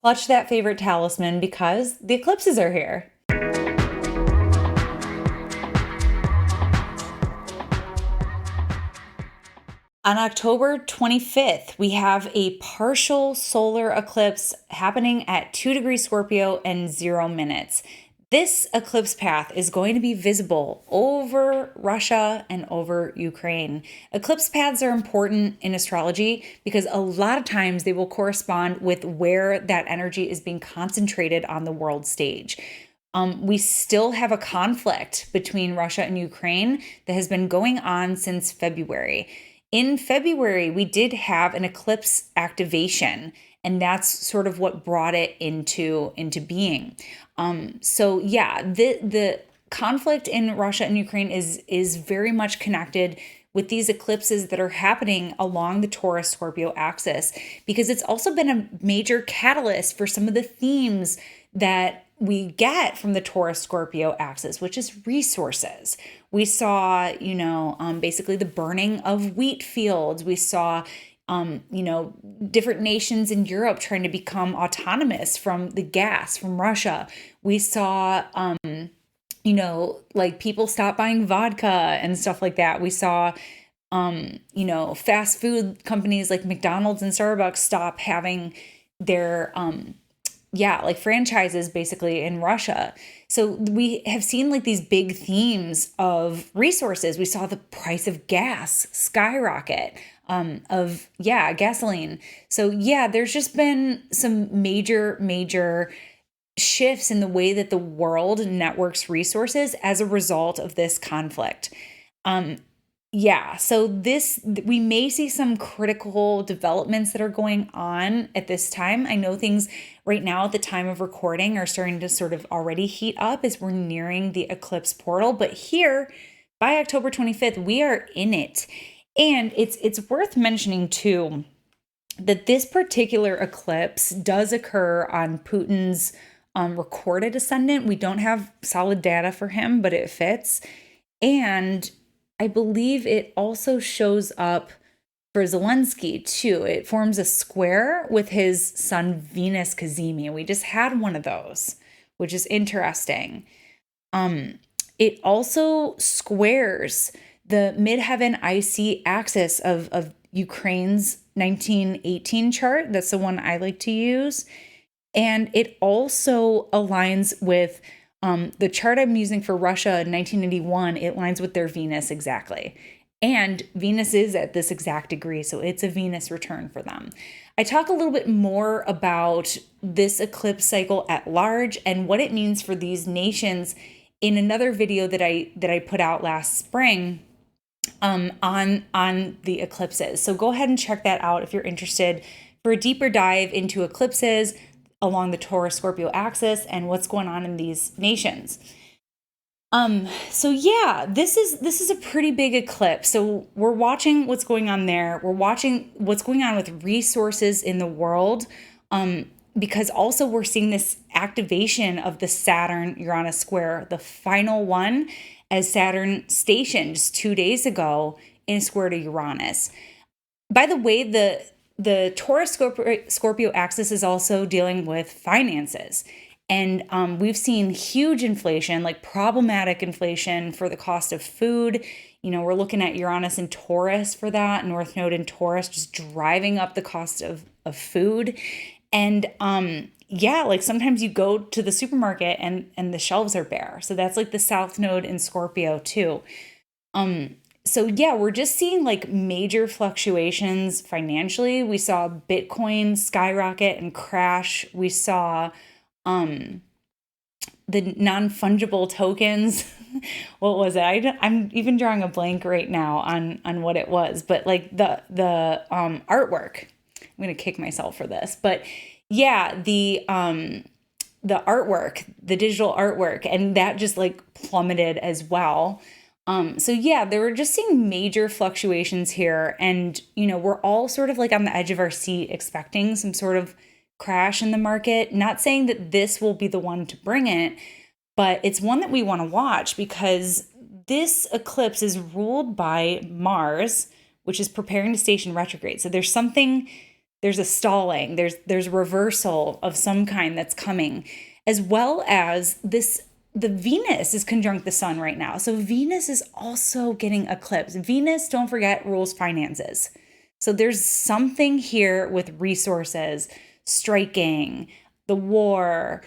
Clutch that favorite talisman because the eclipses are here. On October 25th, we have a partial solar eclipse happening at 2 degrees Scorpio and 0 minutes. This eclipse path is going to be visible over Russia and over Ukraine. Eclipse paths are important in astrology because a lot of times they will correspond with where that energy is being concentrated on the world stage. We still have a conflict between Russia and Ukraine that has been going on since February. In February, we did have an eclipse activation, and that's sort of what brought it into being. The conflict in Russia and Ukraine is very much connected with these eclipses that are happening along the Taurus Scorpio axis, because it's also been a major catalyst for some of the themes that we get from the Taurus Scorpio axis, which is resources. We saw, basically the burning of wheat fields. We saw, different nations in Europe trying to become autonomous from the gas from Russia. We saw, people stop buying vodka and stuff like that. We saw, fast food companies like McDonald's and Starbucks stop having their, franchises basically in Russia. So we have seen like these big themes of resources. We saw the price of gas skyrocket, gasoline. So there's just been some major shifts in the way that the world networks resources as a result of this conflict. We may see some critical developments that are going on at this time. I know things right now at the time of recording are starting to sort of already heat up as we're nearing the eclipse portal. But here, by October 25th, we are in it. And it's worth mentioning too that this particular eclipse does occur on Putin's recorded ascendant. We don't have solid data for him, but it fits. And I believe it also shows up for Zelensky too. It forms a square with his sun Venus Cazimi. We just had one of those, which is interesting. It also squares the midheaven IC axis of Ukraine's 1918 chart. That's the one I like to use. And it also aligns with the chart I'm using for Russia in 1981. It lines with their Venus exactly. And Venus is at this exact degree, so it's a Venus return for them. I talk a little bit more about this eclipse cycle at large and what it means for these nations in another video that I put out last spring on the eclipses. So go ahead and check that out if you're interested for a deeper dive into eclipses along the Taurus Scorpio axis and what's going on in these nations. This is a pretty big eclipse. So we're watching what's going on there. We're watching what's going on with resources in the world. Because also we're seeing this activation of the Saturn-Uranus square, the final one, as Saturn stationed just 2 days ago in a square to Uranus. By the way, the Taurus Scorpio axis is also dealing with finances. And we've seen huge inflation, like problematic inflation for the cost of food. We're looking at Uranus and Taurus for that, North Node in Taurus, just driving up the cost of food. And sometimes you go to the supermarket and the shelves are bare. So that's like the South Node in Scorpio too. We're just seeing like major fluctuations financially. We saw Bitcoin skyrocket and crash. We saw the non-fungible tokens. What was it? I'm even drawing a blank right now on what it was, but like the artwork. I'm going to kick myself for this, but the artwork, the digital artwork, and that just like plummeted as well. They were just seeing major fluctuations here. And, we're all sort of like on the edge of our seat expecting some sort of crash in the market. Not saying that this will be the one to bring it, but it's one that we want to watch because this eclipse is ruled by Mars, which is preparing to station retrograde. So there's something there's a stalling, there's reversal of some kind that's coming, as well as the Venus is conjunct the sun right now. So Venus is also getting eclipsed. Venus, don't forget, rules finances. So there's something here with resources, striking, the war,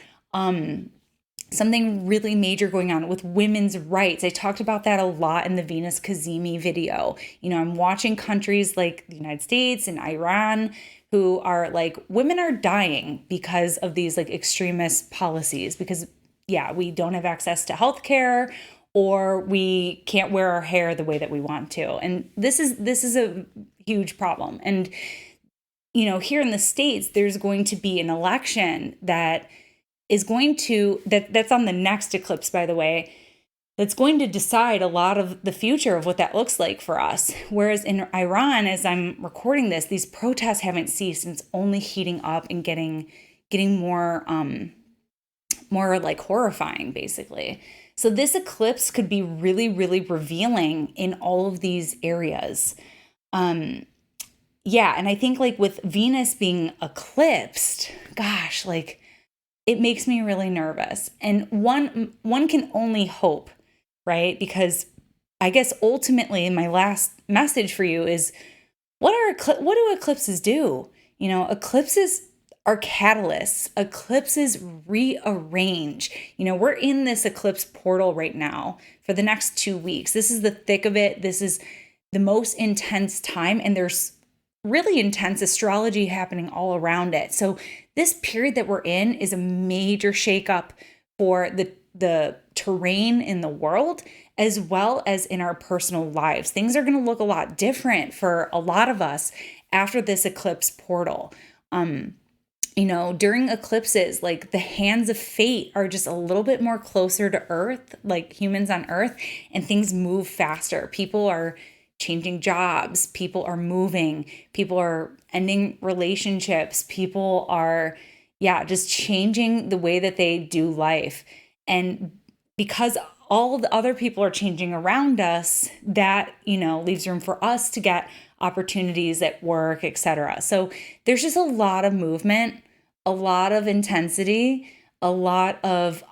something really major going on with women's rights. I talked about that a lot in the Venus Cazimi video. I'm watching countries like the United States and Iran who are like, women are dying because of these like extremist policies, because we don't have access to healthcare, or we can't wear our hair the way that we want to. And this is a huge problem. And, here in the States, there's going to be an election that is going to, that's on the next eclipse, by the way, that's going to decide a lot of the future of what that looks like for us. Whereas in Iran, as I'm recording this, these protests haven't ceased, and it's only heating up and getting more like horrifying, basically. So this eclipse could be really, really revealing in all of these areas. And I think like with Venus being eclipsed, gosh, like it makes me really nervous. And one can only hope, right? Because I guess ultimately my last message for you is, what do eclipses do? Eclipses are catalysts. Eclipses rearrange. We're in this eclipse portal right now for the next 2 weeks. This is the thick of it. This is the most intense time, and there's really intense astrology happening all around it. So this period that we're in is a major shakeup for the terrain in the world, as well as in our personal lives. Things are going to look a lot different for a lot of us after this eclipse portal. During eclipses, like the hands of fate are just a little bit more closer to Earth, like humans on Earth, and things move faster. People are changing jobs, people are moving, people are ending relationships, people are, just changing the way that they do life. And because all the other people are changing around us, that, leaves room for us to get opportunities at work, etc. So there's just a lot of movement, a lot of intensity, a lot of,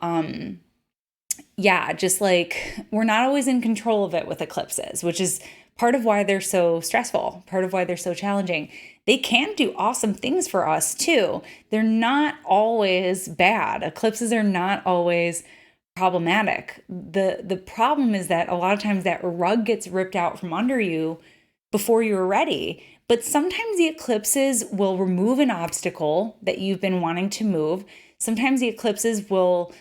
just like we're not always in control of it with eclipses, which is part of why they're so stressful, part of why they're so challenging. They can do awesome things for us too. They're not always bad. Eclipses are not always problematic. The problem is that a lot of times that rug gets ripped out from under you before you're ready. But sometimes the eclipses will remove an obstacle that you've been wanting to move. Sometimes the eclipses will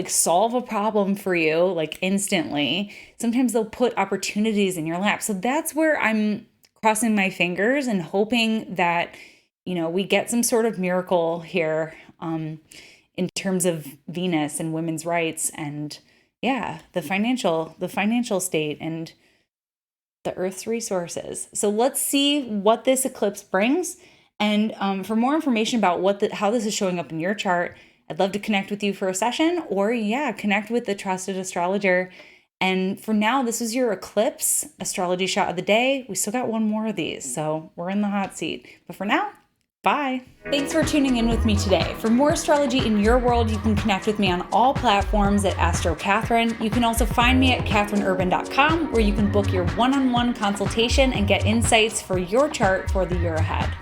solve a problem for you, like instantly. Sometimes they'll put opportunities in your lap. So that's where I'm crossing my fingers and hoping that, we get some sort of miracle here, in terms of Venus and women's rights and the financial state and the Earth's resources. So let's see what this eclipse brings. And for more information about how this is showing up in your chart, I'd love to connect with you for a session, or connect with the trusted astrologer. And for now, this is your eclipse astrology shot of the day. We still got one more of these, so we're in the hot seat. But for now, bye. Thanks for tuning in with me today. For more astrology in your world, you can connect with me on all platforms at Astro Catherine. You can also find me at catherineurban.com, where you can book your one-on-one consultation and get insights for your chart for the year ahead.